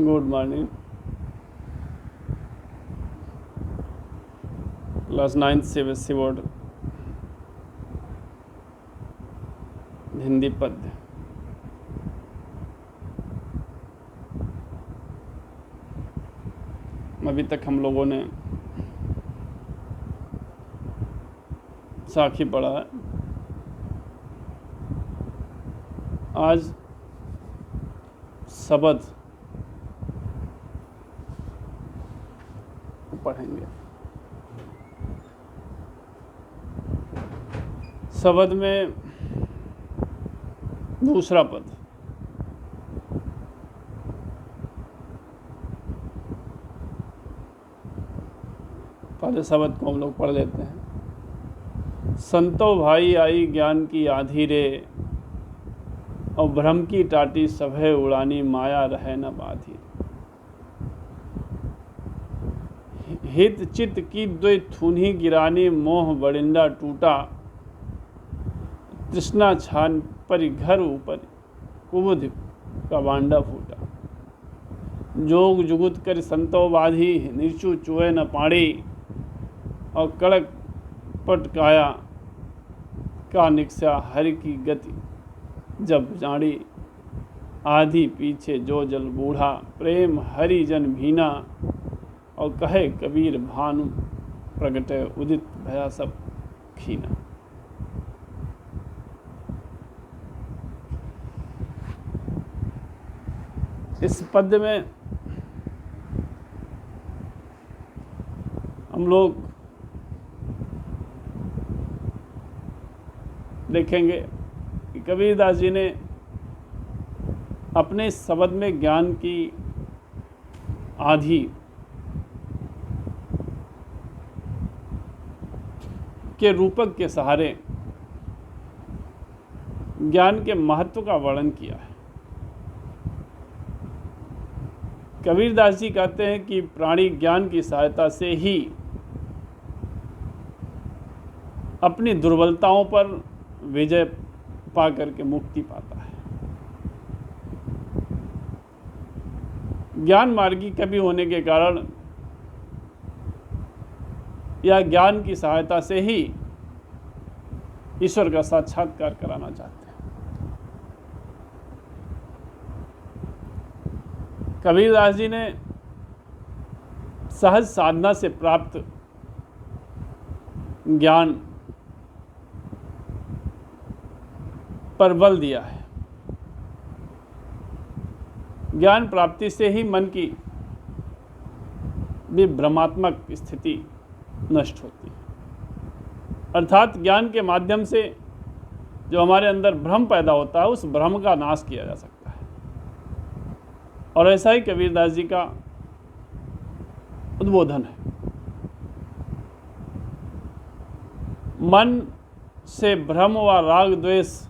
Good morning. Class 9th CBSE board Hindi पद्य। अभी तक हम लोगों ने साखी पढ़ा है। आज शबद पढ़ेंगे। शबद में दूसरा पद। पहले शबद को हम लोग पढ़ लेते हैं। संतो भाई आई ज्ञान की आधी रे, और भ्रम की टाटी सभे उड़ानी, माया रहे न बाधी। हित चित की द्वै थूनी गिरानी, मोह बड़िंदा टूटा। तृष्णा छान परि घर ऊपर, कुबुध का बांडा फूटा। जोग जुगुत कर संतो बाधी, नीचू चुए न पाड़ी। और कड़क पट काया का निक्सा, हरि की गति जब जाड़ी। आधी पीछे जो जल बूढ़ा, प्रेम हरि जन भीना। और कहे कबीर भानु प्रगटे, उदित भया सब खीना। इस पद्य में हम लोग देखेंगे कि कबीरदास जी ने अपने शब्द में ज्ञान की आधी के रूपक के सहारे ज्ञान के महत्व का वर्णन किया है। कबीरदास जी कहते हैं कि प्राणी ज्ञान की सहायता से ही अपनी दुर्बलताओं पर विजय पा करके मुक्ति पाता है। ज्ञान मार्गी कवि होने के कारण या ज्ञान की सहायता से ही ईश्वर का साक्षात्कार कराना चाहते हैं। कबीरदास जी ने सहज साधना से प्राप्त ज्ञान पर बल दिया है। ज्ञान प्राप्ति से ही मन की भी भ्रमात्मक स्थिति नष्ट होती है। अर्थात ज्ञान के माध्यम से जो हमारे अंदर भ्रम पैदा होता है, उस भ्रम का नाश किया जा सकता है। और ऐसा ही कबीरदास जी का उद्बोधन है। मन से भ्रम व राग द्वेष,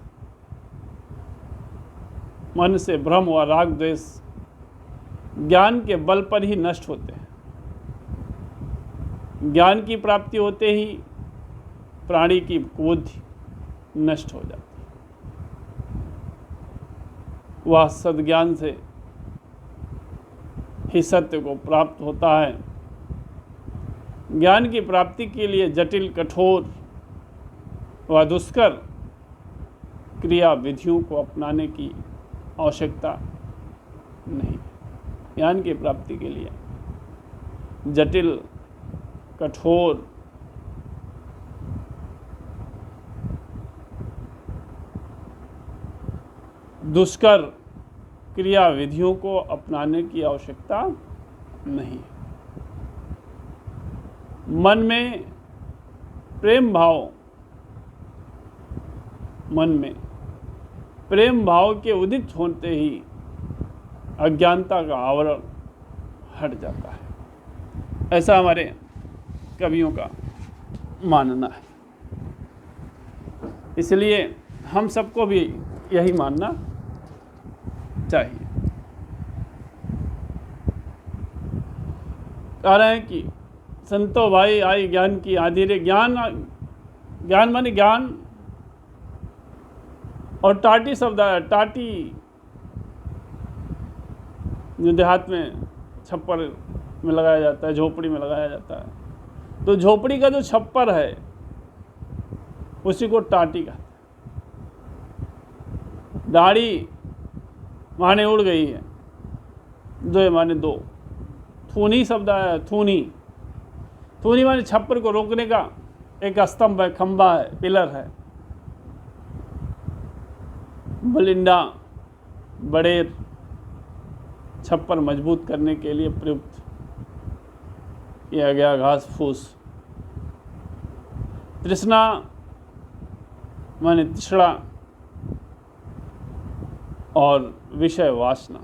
मन से भ्रम व राग द्वेष ज्ञान के बल पर ही नष्ट होते हैं। ज्ञान की प्राप्ति होते ही प्राणी की बुद्धि नष्ट हो जाती है। वह सद्ज्ञान से ही सत्य को प्राप्त होता है। ज्ञान की प्राप्ति के लिए जटिल, कठोर व दुष्कर क्रिया विधियों को अपनाने की आवश्यकता नहीं। ज्ञान की प्राप्ति के लिए जटिल, कठोर दुष्कर क्रिया विधियों को अपनाने की आवश्यकता नहीं। मन में प्रेम भाव के उदित होते ही अज्ञानता का आवरण हट जाता है। ऐसा हमारे कवियों का मानना है। इसलिए हम सबको भी यही मानना चाहिए। कह रहे हैं कि संतो भाई आई ज्ञान की आधी रे। ज्ञान माने ज्ञान, और टाटी शब्द है। टाटी जो देहात में छप्पर में लगाया जाता है, झोपड़ी में लगाया जाता है, तो झोपड़ी का जो छप्पर है उसी को टाटी कहते हैं। दाढ़ी माने उड़ गई है, दो माने दो, थूनी शब्द आया है, थूनी। थूनी माने छप्पर को रोकने का एक स्तंभ है, खंबा है, पिलर है। बलिंडा, बड़ेर, छप्पर मजबूत करने के लिए प्रयुक्त किया गया घास फूस। तृष्णा माने तिसड़ा और विषय वासना।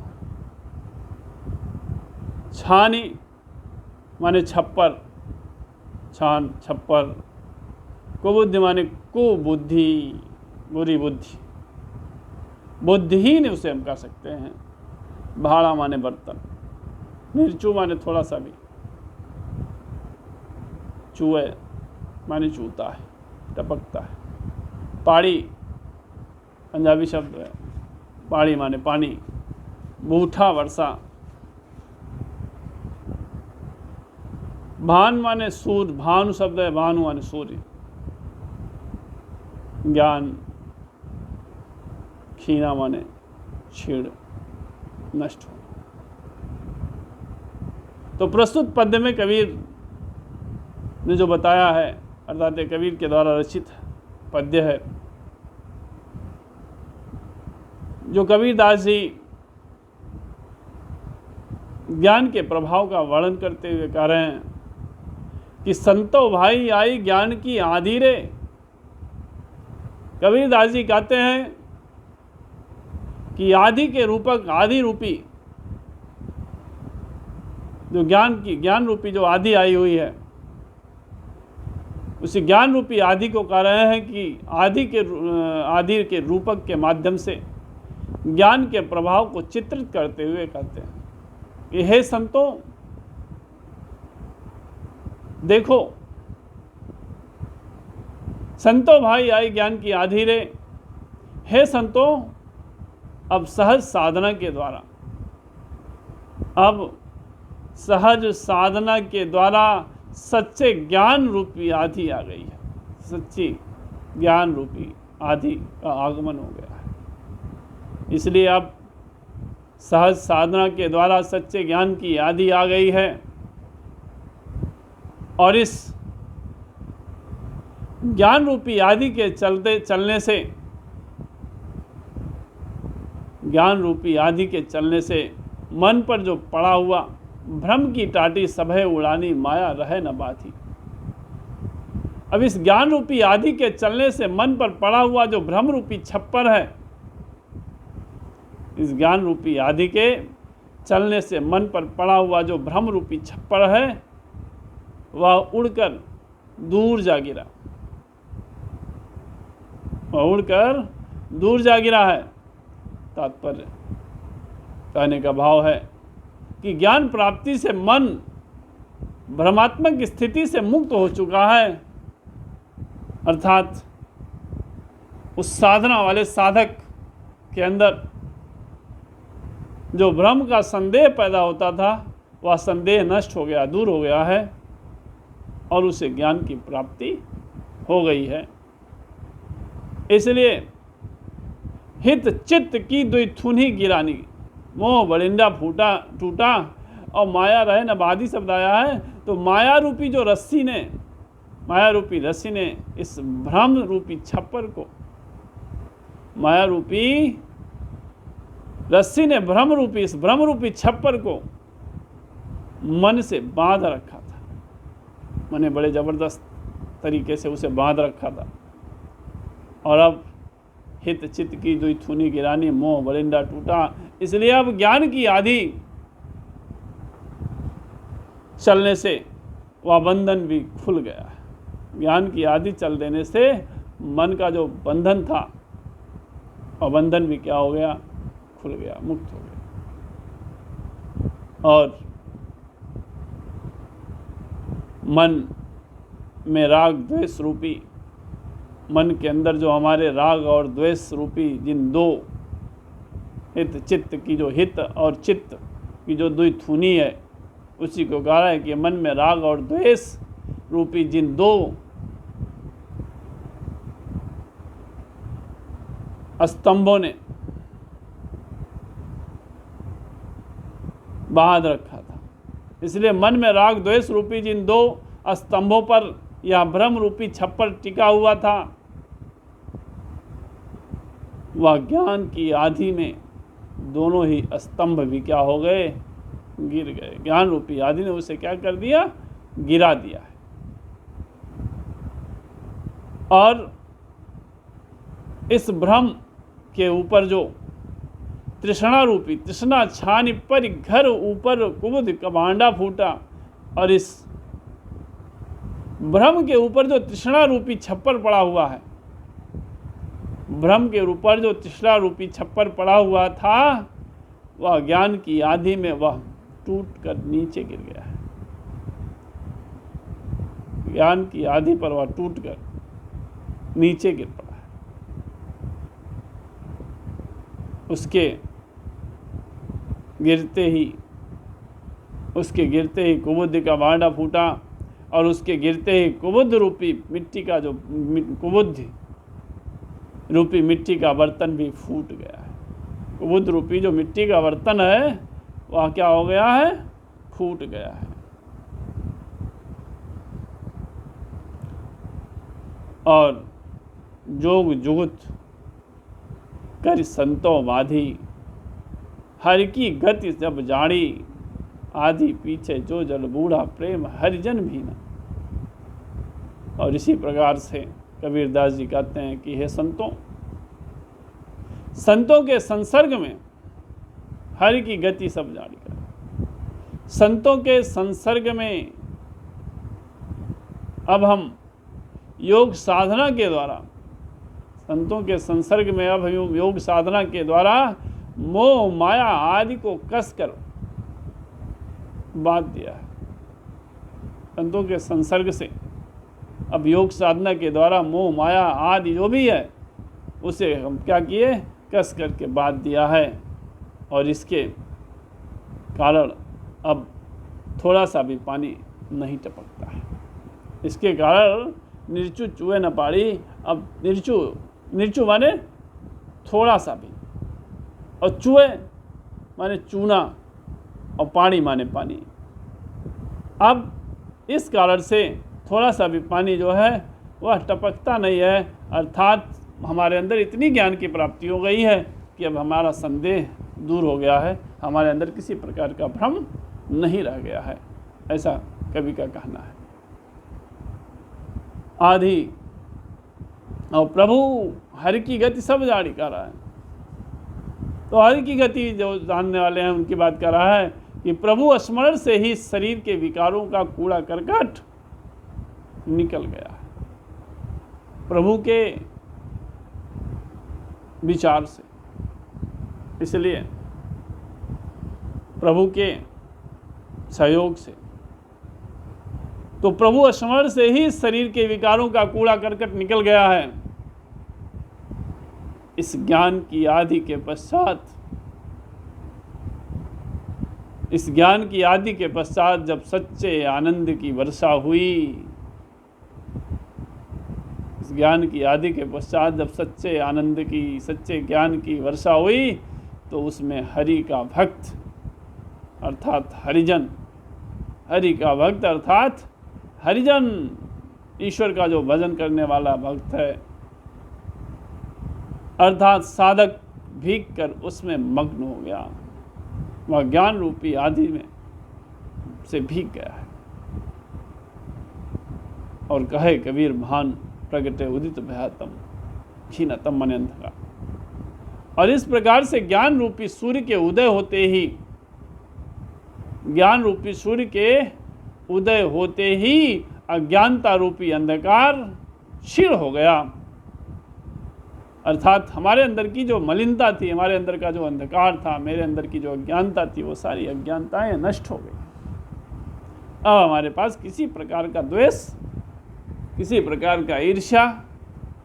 छानी माने छप्पर, छान, छप्पर। कुबुद्धि माने कुबुद्धि, बुरी बुद्धि, बुद्धिहीन उसे हम कह सकते हैं। भाड़ा माने बर्तन। निर्चू माने थोड़ा सा भी। चूहे माने चूता है, टपकता है। पाड़ी पंजाबी शब्द है, पाड़ी माने पानी। बूठा वर्षा। भान माने सूर्य, भानु शब्द है, भानु माने सूर्य। ज्ञान, खीना माने छीड़, नष्ट हो। तो प्रस्तुत पद्य में कबीर ने जो बताया है, अर्थात कबीर के द्वारा रचित पद्य है, जो कबीरदास जी ज्ञान के प्रभाव का वर्णन करते हुए कह रहे हैं कि संतो भाई आई ज्ञान की आधी रे। कबीरदास जी कहते हैं कि आदि के रूपक, आदि रूपी जो ज्ञान रूपी जो आदि आई हुई है, उसी ज्ञान रूपी आदि को कह रहे हैं कि आदि के रूपक के माध्यम से ज्ञान के प्रभाव को चित्रित करते हुए कहते हैं कि हे संतों, देखो, संतो भाई आई ज्ञान की आधी रे। हे संतों, अब सहज साधना के द्वारा, अब सहज साधना के द्वारा सच्चे ज्ञान रूपी आधी आ गई है। सच्ची ज्ञान रूपी आधी का आगमन हो गया है। इसलिए अब सहज साधना के द्वारा सच्चे ज्ञान की आधी आ गई है, और इस ज्ञान रूपी आदि के चलने से, ज्ञान रूपी आदि के चलने से मन पर जो पड़ा हुआ भ्रम की टाटी सभे उड़ानी माया रहे न बाधी। अब इस ज्ञान रूपी आदि के चलने से मन पर पड़ा हुआ जो भ्रम रूपी छप्पर है, इस ज्ञान रूपी आदि के चलने से मन पर पड़ा हुआ जो भ्रम रूपी छप्पर है, वह उड़कर दूर जा गिरा, वह उड़कर दूर जा गिरा है। तात्पर्य कहने का भाव है कि ज्ञान प्राप्ति से मन भ्रमात्मक स्थिति से मुक्त हो चुका है, अर्थात उस साधना वाले साधक के अंदर जो भ्रम का संदेह पैदा होता था, वह संदेह नष्ट हो गया, दूर हो गया है, और उसे ज्ञान की प्राप्ति हो गई है। इसलिए हित चित्त की दुई थुनी गिरानी, मोह बलिंदा फूटा टूटा और माया रहे न बाधी शब्द आया है। तो माया रूपी जो रस्सी ने, माया रूपी रस्सी ने इस भ्रम रूपी छप्पर को, माया रूपी रस्सी ने इस भ्रम रूपी छप्पर को मन से बांध रखा था। मैंने बड़े जबरदस्त तरीके से उसे बांध रखा था, और अब हित चित्त की दुई थूनी गिरानी, मोह बलिंदा टूटा। इसलिए अब ज्ञान की आधी चलने से वह बंधन भी खुल गया है। ज्ञान की आधी चल देने से मन का जो बंधन था, वह बंधन भी क्या हो गया, खुल गया, मुक्त हो गया। और मन में राग द्वेष रूपी, मन के अंदर जो हमारे राग और द्वेष रूपी जिन दो हित चित्त की, जो हित और चित्त की जो द्विथुनी है उसी को कह रहा है कि मन में राग और द्वेष रूपी जिन दो स्तंभों ने बांध रखा था, इसलिए मन में राग द्वेष रूपी जिन दो स्तंभों पर यह भ्रम रूपी छप्पर टिका हुआ था, वह ज्ञान की आधि में दोनों ही स्तंभ भी क्या हो गए, गिर गए। ज्ञान रूपी आदि ने उसे क्या कर दिया, गिरा दिया है। और इस भ्रम के ऊपर जो तृष्णा रूपी तृष्णा छानी पर घर ऊपर कुमुद कभांडा फूटा, और इस भ्रम के ऊपर जो तृष्णा रूपी छप्पर पड़ा हुआ है, भ्रम के ऊपर जो तृष्णा रूपी छप्पर पड़ा हुआ था, वह ज्ञान की आधि में वह टूट कर नीचे गिर गया है। ज्ञान की आधि पर वह टूट कर नीचे गिर पड़ा है। उसके गिरते ही कुबुद्ध का भांडा फूटा, और उसके गिरते ही कुबुद्ध रूपी मिट्टी का जो कुबुद्ध रूपी मिट्टी का बर्तन भी फूट गया है। कुबुद्ध रूपी जो मिट्टी का बर्तन है वह क्या हो गया है, फूट गया है। और जोग जुगुत कर संतो बाधी, हर की गति जब जाड़ी, आधी पीछे जो जल बूढ़ा प्रेम हरिजन भी न। और इसी प्रकार से कबीरदास जी कहते हैं कि हे संतों, संतों के संसर्ग में हरि की गति सब जारी कर। संतों के संसर्ग में अब हम योग साधना के द्वारा, संतों के संसर्ग में अब हम योग साधना के द्वारा मोह माया आदि को कसकर बांध दिया है। संतों के संसर्ग से अब योग साधना के द्वारा मोह माया आदि जो भी है उसे हम क्या किए, कस करके बांध दिया है। और इसके कारण अब थोड़ा सा भी पानी नहीं टपकता है। इसके कारण निर्चु चूहे न पाड़ी, अब निर्चु माने थोड़ा सा भी, और चूहे माने चूना, और पानी माने पानी। अब इस कारण से थोड़ा सा भी पानी जो है वह टपकता नहीं है, अर्थात हमारे अंदर इतनी ज्ञान की प्राप्ति हो गई है कि अब हमारा संदेह दूर हो गया है, हमारे अंदर किसी प्रकार का भ्रम नहीं रह गया है, ऐसा कवि का कहना है। आदि और प्रभु हरि की गति सब जारी कर रहा है। तो हरि की गति जो जानने वाले हैं उनकी बात कर रहा है कि प्रभु स्मरण से ही शरीर के विकारों का कूड़ा करकट निकल गया है। प्रभु के विचार से, इसलिए प्रभु के सहयोग से, तो प्रभु स्मरण से ही शरीर के विकारों का कूड़ा करकट निकल गया है। इस ज्ञान की आदि के पश्चात, इस ज्ञान की आदि के पश्चात जब सच्चे आनंद की वर्षा हुई, इस ज्ञान की आदि के पश्चात जब सच्चे आनंद की, सच्चे ज्ञान की वर्षा हुई, तो उसमें हरि का भक्त अर्थात हरिजन, हरि का भक्त अर्थात हरिजन, ईश्वर का जो भजन करने वाला भक्त है अर्थात साधक, भीग कर उसमें मग्न हो गया। वह ज्ञान रूपी आदि में से भीग गया है। और कहे कबीर भान प्रगटे उदित भयातम क्षीणतम मन अंधकार। और इस प्रकार से ज्ञान रूपी सूर्य के उदय होते ही, ज्ञान रूपी सूर्य के उदय होते ही अज्ञानता रूपी अंधकार क्षीण हो गया। अर्थात हमारे अंदर की जो मलिनता थी, हमारे अंदर का जो अंधकार था, मेरे अंदर की जो अज्ञानता थी, वो सारी अज्ञानताएं नष्ट हो गई। अब हमारे पास किसी प्रकार का द्वेष, किसी प्रकार का ईर्ष्या,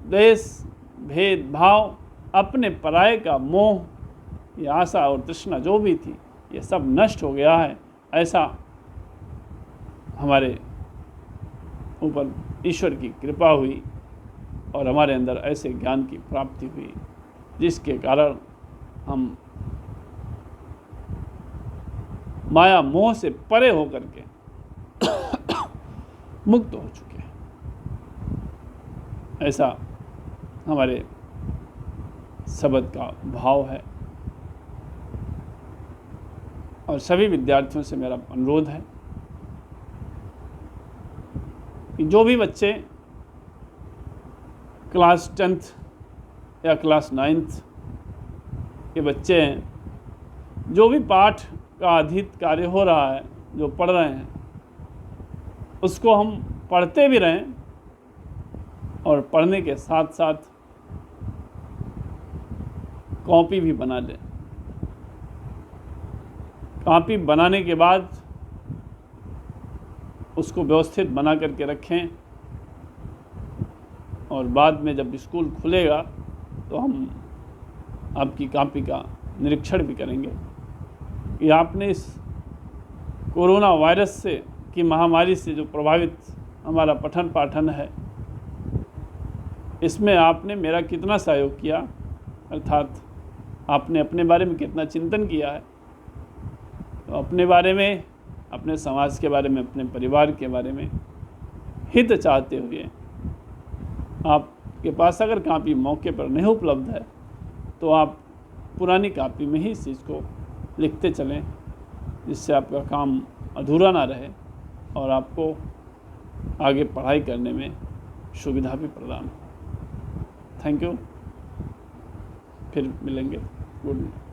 द्वेष, भेदभाव, अपने पराये का मोह, ये आशा और तृष्णा जो भी थी, ये सब नष्ट हो गया है, ऐसा हमारे ऊपर ईश्वर की कृपा हुई और हमारे अंदर ऐसे ज्ञान की प्राप्ति हुई जिसके कारण हम माया मोह से परे होकर के मुक्त हो चुके हैं। ऐसा हमारे शब्द का भाव है और सभी विद्यार्थियों से मेरा अनुरोध है कि जो भी बच्चे क्लास 10th या क्लास 9th के बच्चे हैं, जो भी पाठ का अधिक कार्य हो रहा है, जो पढ़ रहे हैं, उसको हम पढ़ते भी रहें और पढ़ने के साथ साथ कॉपी भी बना लें। कॉपी बनाने के बाद उसको व्यवस्थित बना करके रखें और बाद में जब स्कूल खुलेगा तो हम आपकी कॉपी का निरीक्षण भी करेंगे कि आपने इस कोरोना वायरस से की महामारी से जो प्रभावित हमारा पठन पाठन है, इसमें आपने मेरा कितना सहयोग किया, अर्थात आपने अपने बारे में कितना चिंतन किया है। तो अपने बारे में, अपने समाज के बारे में, अपने परिवार के बारे में हित चाहते हुए आपके पास अगर कॉपी मौके पर नहीं उपलब्ध है तो आप पुरानी कॉपी में ही इस चीज़ को लिखते चलें, जिससे आपका काम अधूरा ना रहे और आपको आगे पढ़ाई करने में सुविधा भी प्रदान हो। थैंक यू, फिर मिलेंगे। Good night.